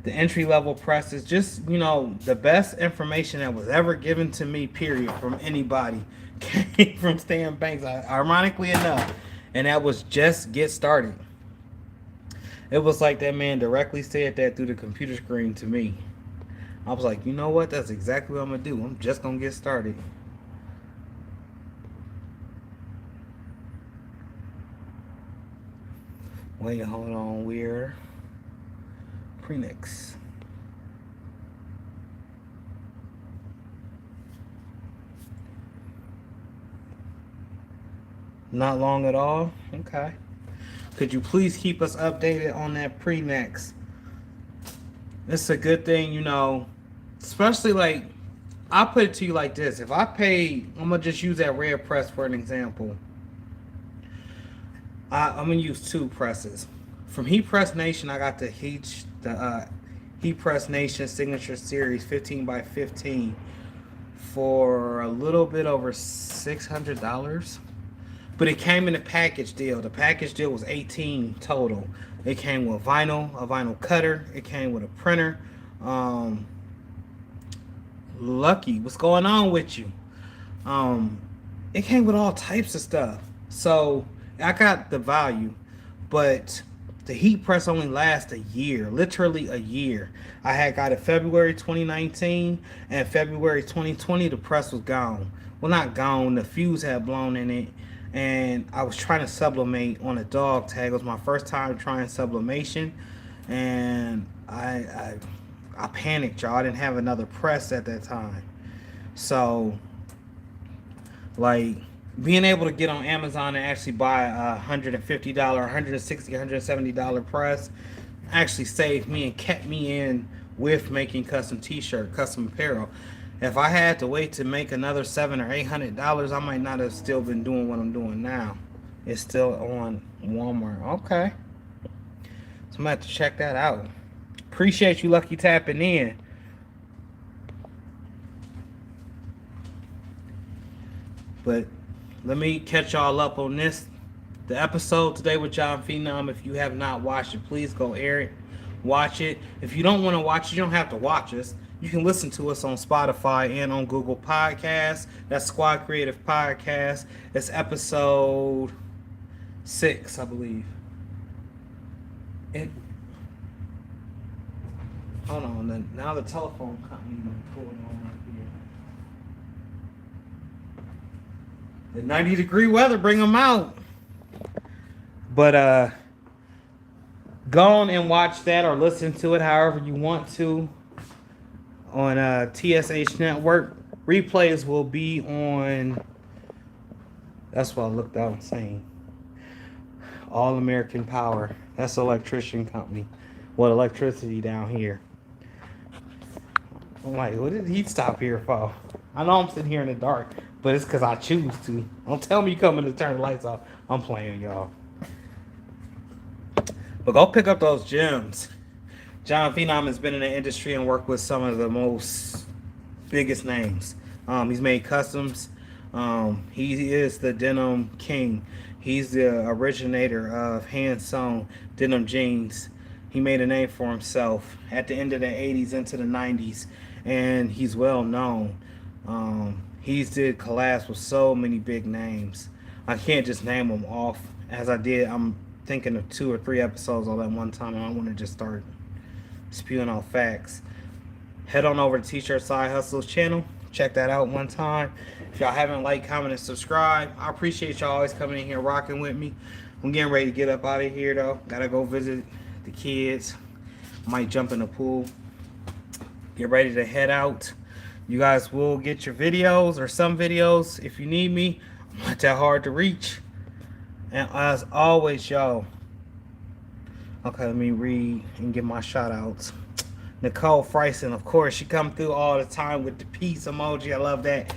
The entry level press is just, the best information that was ever given to me, period, from anybody came from Stan Banks, ironically enough. And that was just get started. It was like that man directly said that through the computer screen to me. I was like, you know what? That's exactly what I'm going to do. I'm just going to get started. Wait, hold on. We're Prenix. Not long at all. Okay. Could you please keep us updated on that Prenix? It's a good thing, especially like I'll put it to you like this. If I pay, I'm gonna just use that red press for an example. I'm gonna use two presses. From Heat Press Nation, I got the Heat Press Nation Signature Series 15 by 15 for a little bit over $600. But it came in a package deal. The package deal was 18 total. It came with a vinyl cutter. It came with a printer. Um, Lucky, what's going on with you? Um, it came with all types of stuff. So I got the value, but the heat press only lasts a year, literally a year. I had got it February 2019, and February 2020 the press was gone. Well, not gone. The fuse had blown in it, and I was trying to sublimate on a dog tag. It was my first time trying sublimation, and I panicked, y'all. I didn't have another press at that time, so like being able to get on Amazon and actually buy a $150, $160, $170 press actually saved me and kept me in with making custom t-shirt, custom apparel. If I had to wait to make another $700 or $800, I might not have still been doing what I'm doing now. It's still on Walmart. Okay. So I'm gonna have to check that out. Appreciate you, Lucky, tapping in. But let me catch y'all up on the episode today with John Phenom. If you have not watched it, please go air it. Watch it. If you don't want to watch it, you don't have to watch us. You can listen to us on Spotify and on Google Podcasts. That's Squad Creative Podcast. It's episode 6, I believe. Hold on. Now the telephone company is going on right here. The 90-degree weather, bring them out. But go on and watch that or listen to it however you want to on TSH Network. Replays will be on. That's what I looked out and saying. All American Power. That's an electrician company. What electricity down here? I'm like, what did he stop here for? I know I'm sitting here in the dark, but it's because I choose to. Don't tell me you coming to turn the lights off. I'm playing, y'all. But go pick up those gems. John Phenom has been in the industry and worked with some of the most biggest names. He's made customs. He is the denim king. He's the originator of hand-sewn denim jeans. He made a name for himself at the end of the 80s into the 90s, and he's well known. He's did collabs with so many big names. I can't just name them off as I did. I'm thinking of 2 or 3 episodes all at one time, and I want to just start spewing out facts. Head on over to T-Shirt Side Hustles channel. Check that out one time. If y'all haven't liked, comment, and subscribe, I appreciate y'all always coming in here rocking with me. I'm getting ready to get up out of here though. Gotta go visit the kids. Might jump in the pool. Get ready to head out. You guys will get your videos or some videos if you need me. I'm not that hard to reach. And as always, y'all. Okay, let me read and give my shout outs. Nicole Freisen, of course, she come through all the time with the peace emoji. I love that.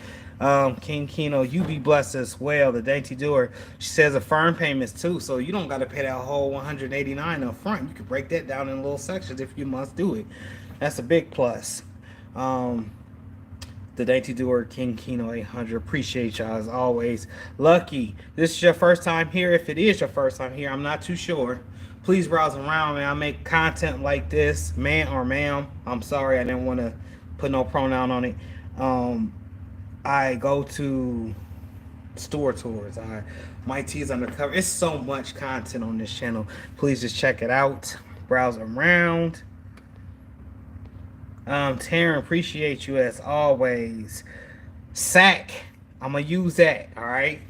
King Kino, you be blessed as well. The Dainty Doer, she says affirm payments too, so you don't got to pay that whole $189 up front. You can break that down in little sections if you must do it. That's a big plus. The Dainty Doer, King Kino 800, appreciate y'all as always. Lucky, this is your first time here. If it is your first time here, I'm not too sure. Please browse around, man. I make content like this, man or ma'am. I'm sorry, I didn't want to put no pronoun on it. I go to store tours. My tea's undercover. It's so much content on this channel. Please just check it out. Browse around. Taryn, appreciate you as always. Sack, I'm gonna use that. All right.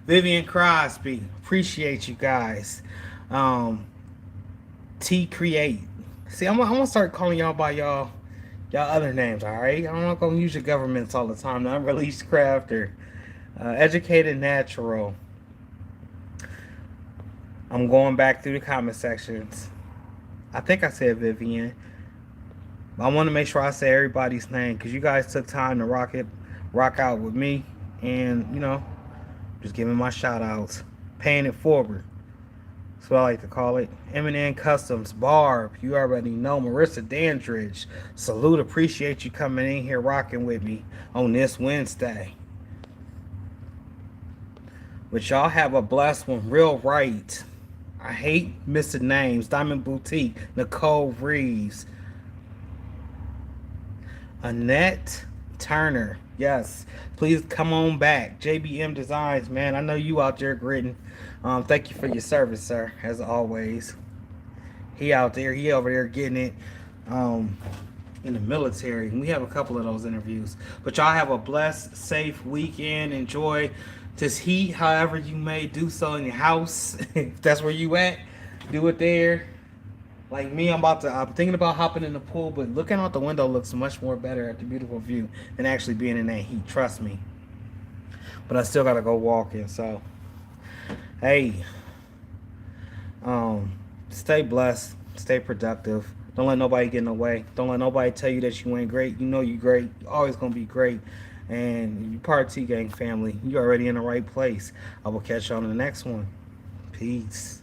Vivian Crosby, appreciate you guys. T Create. See, I'm gonna start calling y'all by y'all other names. All right, I'm not gonna use your governments all the time. The Unreleased Crafter, Educated Natural. I'm going back through the comment sections. I think I said Vivian. I want to make sure I say everybody's name because you guys took time to rock out with me, and just giving my shout outs, paying it forward. That's what I like to call it. M&N Customs, Barb, you already know. Marissa Dandridge, salute, appreciate you coming in here rocking with me on this Wednesday. But y'all have a blessed one, real right. I hate missing names. Diamond Boutique, Nicole Reeves, Annette Turner. Yes, please come on back. JBM Designs, man. I know you out there gritting. Thank you for your service, sir. As always, he out there. He over there getting it. In the military. We have a couple of those interviews. But y'all have a blessed, safe weekend. Enjoy this heat, however you may do so in your house. If that's where you at, do it there. Like me, I'm thinking about hopping in the pool, but looking out the window looks much more better at the beautiful view than actually being in that heat. Trust me. But I still gotta go walking. So, hey, stay blessed, stay productive. Don't let nobody get in the way. Don't let nobody tell you that you ain't great. You know you great. You're always gonna be great. And you're part of T Gang family. You're already in the right place. I will catch you on the next one. Peace.